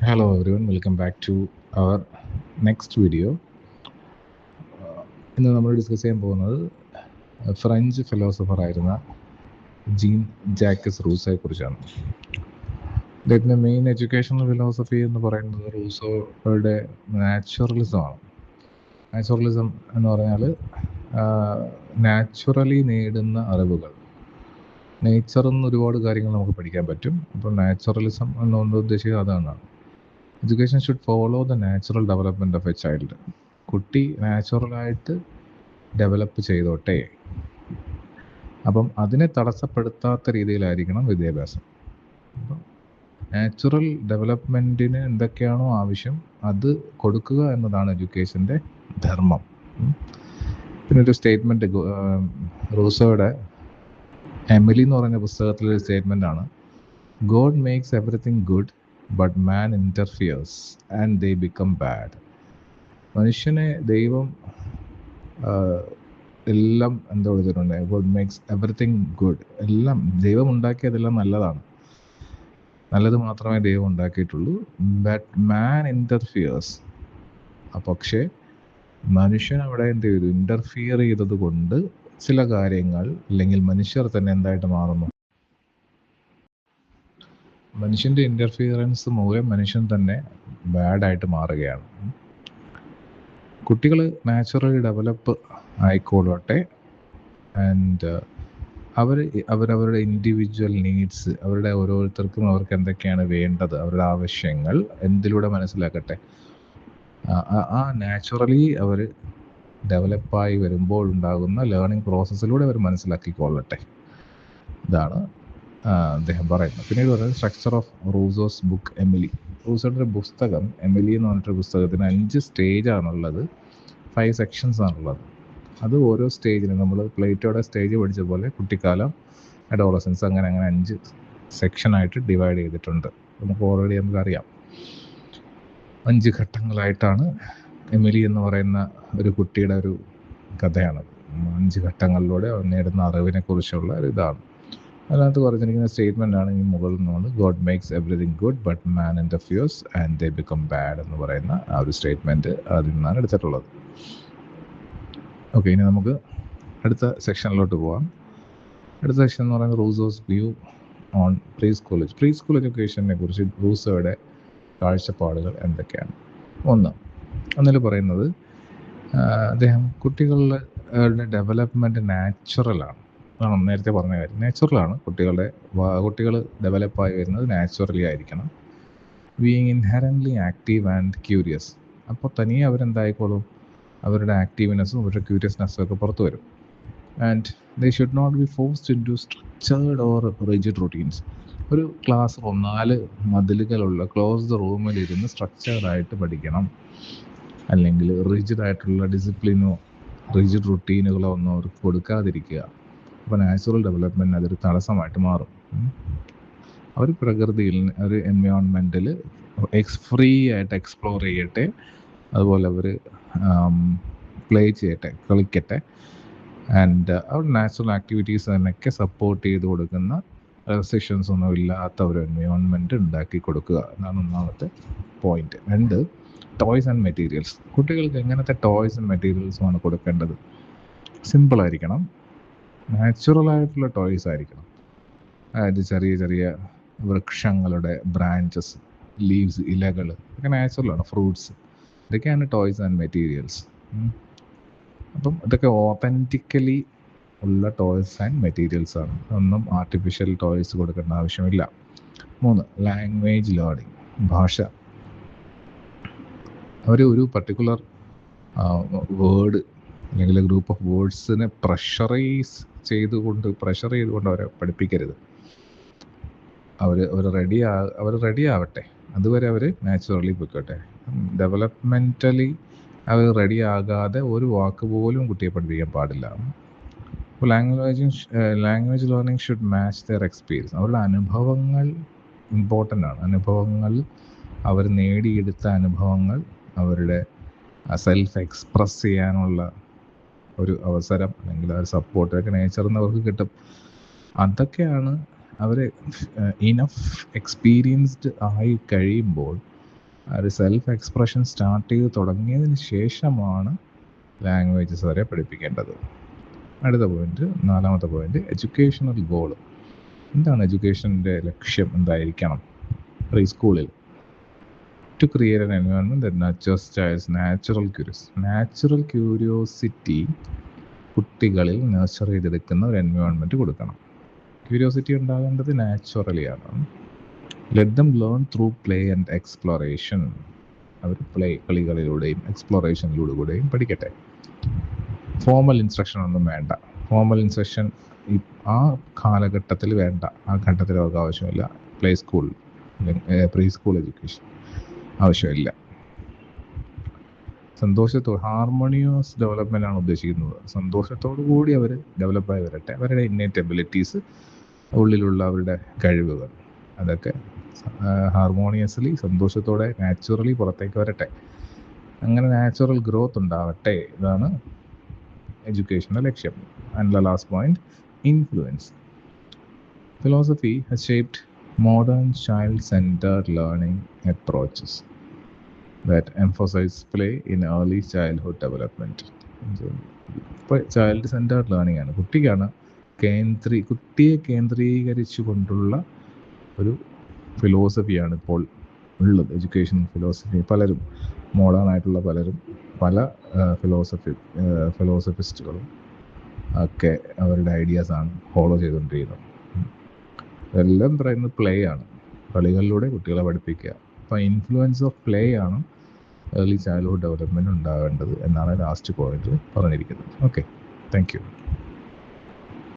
Hello everyone, welcome back to our next video. ഇന്ന് നമ്മൾ discuss ചെയ്യാൻ പോകുന്നത് ഫ്രഞ്ച് ഫിലോസഫർ ആയിരുന്ന ജീൻ ജാക്കസ് റൂസോയെ കുറിച്ചാണ്. അദ്ദേഹത്തിൻ്റെ മെയിൻ എഡ്യൂക്കേഷണൽ ഫിലോസഫി എന്ന് പറയുന്നത് റൂസോയുടെ നാച്ചുറലിസമാണ്. നാച്ചുറലിസം എന്ന് പറഞ്ഞാൽ നാച്ചുറലി നേടുന്ന അറിവുകൾ, നേച്ചറിൽ നിന്ന് ഒരുപാട് കാര്യങ്ങൾ നമുക്ക് പഠിക്കാൻ പറ്റും. അപ്പോൾ നാച്ചുറലിസം എന്നുകൊണ്ട് ഉദ്ദേശിക്കുന്നത് അതാണ്. Education should follow the natural development of A child. കുട്ടി നാച്ചുറലായിട്ട് ഡെവലപ്പ് ചെയ്തോട്ടെ, അപ്പം അതിനെ തടസ്സപ്പെടുത്താത്ത രീതിയിലായിരിക്കണം വിദ്യാഭ്യാസം. അപ്പം നാച്ചുറൽ ഡെവലപ്മെൻറ്റിന് എന്തൊക്കെയാണോ ആവശ്യം അത് കൊടുക്കുക എന്നതാണ് എഡ്യൂക്കേഷൻ്റെ ധർമ്മം. പിന്നെ ഒരു സ്റ്റേറ്റ്മെൻറ്റ് റൂസോയുടെ എമിലി എന്ന് പറയുന്ന പുസ്തകത്തിലൊരു സ്റ്റേറ്റ്മെൻ്റാണ്, God makes everything good but man interferes and they become bad. മനുഷ്യനെ ദൈവം എല്ലാം എന്താ കൊടുത്തിട്ടുണ്ട്, ഗോഡ് മേക്സ് എവറിത്തിങ് ഗുഡ്. എല്ലാം ദൈവം ഉണ്ടാക്കിയതെല്ലാം നല്ലതാണ്, നല്ലത് മാത്രമേ ദൈവം ഉണ്ടാക്കിയിട്ടുള്ളൂ. But man ഇൻ്റർഫിയേഴ്സ്. പക്ഷേ മനുഷ്യൻ അവിടെ എന്ത് ചെയ്തു, ഇൻ്റർഫിയർ ചെയ്തത് കൊണ്ട് ചില കാര്യങ്ങൾ, അല്ലെങ്കിൽ മനുഷ്യർ തന്നെ എന്തായിട്ട് മാറുന്നു, മനുഷ്യൻ്റെ ഇൻ്റർഫിയറൻസ് മൂലം മനുഷ്യൻ തന്നെ ബാഡായിട്ട് മാറുകയാണ്. കുട്ടികൾ നാച്ചുറലി ഡെവലപ്പ് ആയിക്കോളട്ടെ, ആൻഡ് അവരവരുടെ ഇൻഡിവിജ്വൽ നീഡ്സ്, അവരുടെ ഓരോരുത്തർക്കും അവർക്ക് എന്തൊക്കെയാണ് വേണ്ടത്, അവരുടെ ആവശ്യങ്ങൾ എന്തിലൂടെ മനസ്സിലാക്കട്ടെ. ആ നാച്ചുറലി അവർ ഡെവലപ്പായി വരുമ്പോൾ ഉണ്ടാകുന്ന ലേണിംഗ് പ്രോസസ്സിലൂടെ അവർ മനസ്സിലാക്കിക്കൊള്ളട്ടെ. ഇതാണ് അദ്ദേഹം പറയുന്നത്. പിന്നീട് പറയുന്നത് സ്ട്രക്ചർ ഓഫ് റൂസോസ് ബുക്ക് എമിലി. റൂസോയുടെ ഒരു പുസ്തകം എമിലി എന്ന് പറഞ്ഞിട്ടൊരു പുസ്തകത്തിന് 5 സ്റ്റേജാണുള്ളത്, 5 സെക്ഷൻസ് ആണുള്ളത്. അത് ഓരോ സ്റ്റേജിനും നമ്മൾ പ്ലേറ്റോയുടെ സ്റ്റേജ് പഠിച്ച പോലെ കുട്ടിക്കാലം, അഡോളസൻസ്, അങ്ങനെ 5 സെക്ഷനായിട്ട് ഡിവൈഡ് ചെയ്തിട്ടുണ്ട്. നമുക്കറിയാം 5 ഘട്ടങ്ങളായിട്ടാണ് എമിലി എന്ന് പറയുന്ന ഒരു കുട്ടിയുടെ ഒരു കഥയാണ്. 5 ഘട്ടങ്ങളിലൂടെ നേടുന്ന അറിവിനെ കുറിച്ചുള്ള ഒരു ഇതാണ്. അതിനകത്ത് പറഞ്ഞിരിക്കുന്ന സ്റ്റേറ്റ്മെൻ്റാണ് ഈ മുകളിൽ നിന്നുകൊണ്ട്, God makes everything good but man interferes and they become bad എന്ന് പറയുന്ന ആ ഒരു സ്റ്റേറ്റ്മെൻറ്റ് അതിൽ നിന്നാണ് എടുത്തിട്ടുള്ളത്. ഓക്കെ, ഇനി നമുക്ക് അടുത്ത സെക്ഷനിലോട്ട് പോകാം. അടുത്ത സെക്ഷൻ എന്ന് പറയുന്നത് റൂസോസ് വ്യൂ ഓൺ പ്രീ സ്കൂൾ എഡ്യൂക്കേഷനെ കുറിച്ച് റൂസോയുടെ കാഴ്ചപ്പാടുകൾ എന്തൊക്കെയാണ്. ഒന്നിൽ പറയുന്നത്, അദ്ദേഹം കുട്ടികളുടെ ഡെവലപ്മെൻറ്റ് നാച്ചുറലാണ്. നേരത്തെ പറഞ്ഞ കാര്യം, നാച്ചുറലാണ്. കുട്ടികൾ ഡെവലപ്പായി വരുന്നത് നാച്ചുറലി ആയിരിക്കണം. Being inherently active and curious. അപ്പോൾ തനിയെ അവരെന്തായിക്കോളും, അവരുടെ ആക്റ്റീവ്നെസ്സും അവരുടെ ക്യൂരിയസ്നെസ്സും ഒക്കെ പുറത്തു വരും. And they should not be forced in to structured or rigid routines. ഒരു ക്ലാസ് റൂം, 4 മതിലുകളുള്ള ക്ലോസ്ഡ് റൂമിലിരുന്ന് സ്ട്രക്ചേർഡായിട്ട് പഠിക്കണം, അല്ലെങ്കിൽ റിജിഡായിട്ടുള്ള ഡിസിപ്ലിനോ റിജിഡ് റുട്ടീനുകളോ ഒന്നും അവർക്ക് കൊടുക്കാതിരിക്കുക. അപ്പോൾ നാച്ചുറൽ ഡെവലപ്മെൻറ്റ് അതൊരു തടസ്സമായിട്ട് മാറും. അവർ പ്രകൃതിയിൽ, ഒരു എൻവയോൺമെൻറ്റിൽ ഫ്രീ ആയിട്ട് എക്സ്പ്ലോർ ചെയ്യട്ടെ, അതുപോലെ അവർ പ്ലേ ചെയ്യട്ടെ, കളിക്കട്ടെ. ആൻഡ് അവർ നാച്ചുറൽ ആക്ടിവിറ്റീസ് തന്നെയൊക്കെ സപ്പോർട്ട് ചെയ്ത് കൊടുക്കുന്ന, റെസ്ട്രിക്ഷൻസ് ഒന്നും ഇല്ലാത്ത ഒരു എൻവയോൺമെൻറ്റ് ഉണ്ടാക്കി കൊടുക്കുക എന്നാണ് ഒന്നാമത്തെ പോയിന്റ്. 2, toys and materials. കുട്ടികൾക്ക് എങ്ങനത്തെ ടോയ്സ് ആൻഡ് മെറ്റീരിയൽസുമാണ് കൊടുക്കേണ്ടത്? സിമ്പിളായിരിക്കണം, നാച്ചുറലായിട്ടുള്ള ടോയ്സ് ആയിരിക്കണം. അതായത് ചെറിയ ചെറിയ വൃക്ഷങ്ങളുടെ ബ്രാഞ്ചസ്, ലീവ്സ്, ഇലകൾ, ഇതൊക്കെ നാച്ചുറലാണ്. ഫ്രൂട്ട്സ്, ഇതൊക്കെയാണ് ടോയ്സ് ആൻഡ് മെറ്റീരിയൽസ്. അപ്പം ഇതൊക്കെ ഓതൻറ്റിക്കലി ഉള്ള ടോയ്സ് ആൻഡ് മെറ്റീരിയൽസ് ആണ്. ഒന്നും ആർട്ടിഫിഷ്യൽ ടോയ്സ് കൊടുക്കേണ്ട ആവശ്യമില്ല. 3, ലാംഗ്വേജ് ലേണിംഗ്, ഭാഷ. അവർ ഒരു പർട്ടിക്കുലർ വേർഡ് അല്ലെങ്കിൽ ഗ്രൂപ്പ് ഓഫ് വേർഡ്സിനെ പ്രഷർ ചെയ്തുകൊണ്ട് അവരെ പഠിപ്പിക്കരുത്. അവർ റെഡി ആവട്ടെ, അതുവരെ അവർ നാച്ചുറലി പൊയ്ക്കോട്ടെ. ഡെവലപ്മെൻ്റലി അവർ റെഡി ആകാതെ ഒരു വാക്ക് പോലും കുട്ടിയെ പഠിപ്പിക്കാൻ പാടില്ല. അപ്പോൾ language learning should match their experience. അവരുടെ അനുഭവങ്ങൾ ഇമ്പോർട്ടൻ്റ് ആണ്. അനുഭവങ്ങൾ, അവർ നേടിയെടുത്ത അനുഭവങ്ങൾ, അവരുടെ സെൽഫ് എക്സ്പ്രസ് ചെയ്യാനുള്ള ഒരു അവസരം അല്ലെങ്കിൽ ആ ഒരു സപ്പോർട്ടൊക്കെ നേച്ചറിൽ നിന്ന് അവർക്ക് കിട്ടും. അതൊക്കെയാണ് അവർ ഇനഫ് എക്സ്പീരിയൻസ്ഡ് ആയി കഴിയുമ്പോൾ ഒരു സെൽഫ് എക്സ്പ്രഷൻ സ്റ്റാർട്ട് ചെയ്ത് തുടങ്ങിയതിന് ശേഷമാണ് ലാംഗ്വേജസ് വരെ പഠിപ്പിക്കേണ്ടത്. അടുത്ത പോയിന്റ്, 4ാമത്തെ പോയിന്റ്, എഡ്യൂക്കേഷണൽ ഗോൾ. എന്താണ് എഡ്യൂക്കേഷൻ്റെ ലക്ഷ്യം? എന്തായിരിക്കണം? പ്രീ സ്കൂളിൽ to create an environment that nurtures child's natural curiosity കുട്ടികളിൽ നഴ്ചർ ചെയ്തെടുക്കുന്ന ഒരു എൻവയോൺമെൻറ്റ് കൊടുക്കണം. ക്യൂരിയോസിറ്റി ഉണ്ടാകേണ്ടത് നാച്ചുറലി ആണ്. Let them learn through play and exploration. അവർ കളികളിലൂടെയും എക്സ്പ്ലോറേഷനിലൂടെയും പഠിക്കട്ടെ. ഫോർമൽ ഇൻസ്ട്രക്ഷൻ ഒന്നും വേണ്ട. ഫോർമൽ ഇൻസ്ട്രക്ഷൻ ആ കാലഘട്ടത്തിൽ വേണ്ട, ആ ഘട്ടത്തിൽ അവർക്ക് ആവശ്യമില്ല. പ്രീ സ്കൂൾ എഡ്യൂക്കേഷൻ ആവശ്യമില്ല. ഹാർമോണിയസ് ഡെവലപ്മെൻ്റ് ആണ് ഉദ്ദേശിക്കുന്നത്. സന്തോഷത്തോടു കൂടി അവർ ഡെവലപ്പായി വരട്ടെ. അവരുടെ ഇന്നേറ്റ് എബിലിറ്റീസ്, ഉള്ളിലുള്ള അവരുടെ കഴിവുകൾ, അതൊക്കെ ഹാർമോണിയസ്ലി, സന്തോഷത്തോടെ, നാച്ചുറലി പുറത്തേക്ക് വരട്ടെ. അങ്ങനെ നാച്ചുറൽ ഗ്രോത്ത് ഉണ്ടാവട്ടെ. ഇതാണ് എഡ്യൂക്കേഷൻ്റെ ലക്ഷ്യം. And the last point, influence. Philosophy has shaped modern child-centered learning approaches that emphasize play in early childhood development. ഇപ്പോൾ ചൈൽഡ് സെൻറ്റേർഡ് ലേണിംഗ് ആണ്. കുട്ടിയെ കേന്ദ്രീകരിച്ചു കൊണ്ടുള്ള ഒരു ഫിലോസഫിയാണ് ഇപ്പോൾ ഉള്ളത്. എഡ്യൂക്കേഷൻ ഫിലോസഫി പലരും, മോഡേൺ ആയിട്ടുള്ള പലരും, പല ഫിലോസഫിസ്റ്റുകളും ഒക്കെ അവരുടെ ഐഡിയാസാണ് ഫോളോ ചെയ്തുകൊണ്ടിരിക്കുന്നത്. ഇതെല്ലാം പറയുന്നത് പ്ലേ ആണ്. കളികളിലൂടെ കുട്ടികളെ പഠിപ്പിക്കുക. അപ്പോൾ ഇൻഫ്ലുവൻസ് ഓഫ് പ്ലേ ആണ് ഏർലി ചൈൽഡ്ഹുഡ് ഡെവലപ്മെൻറ്റ് ഉണ്ടാവേണ്ടത് എന്നാണ് ലാസ്റ്റ് പോയിന്റിൽ പറഞ്ഞിരിക്കുന്നത്. Okay, thank you.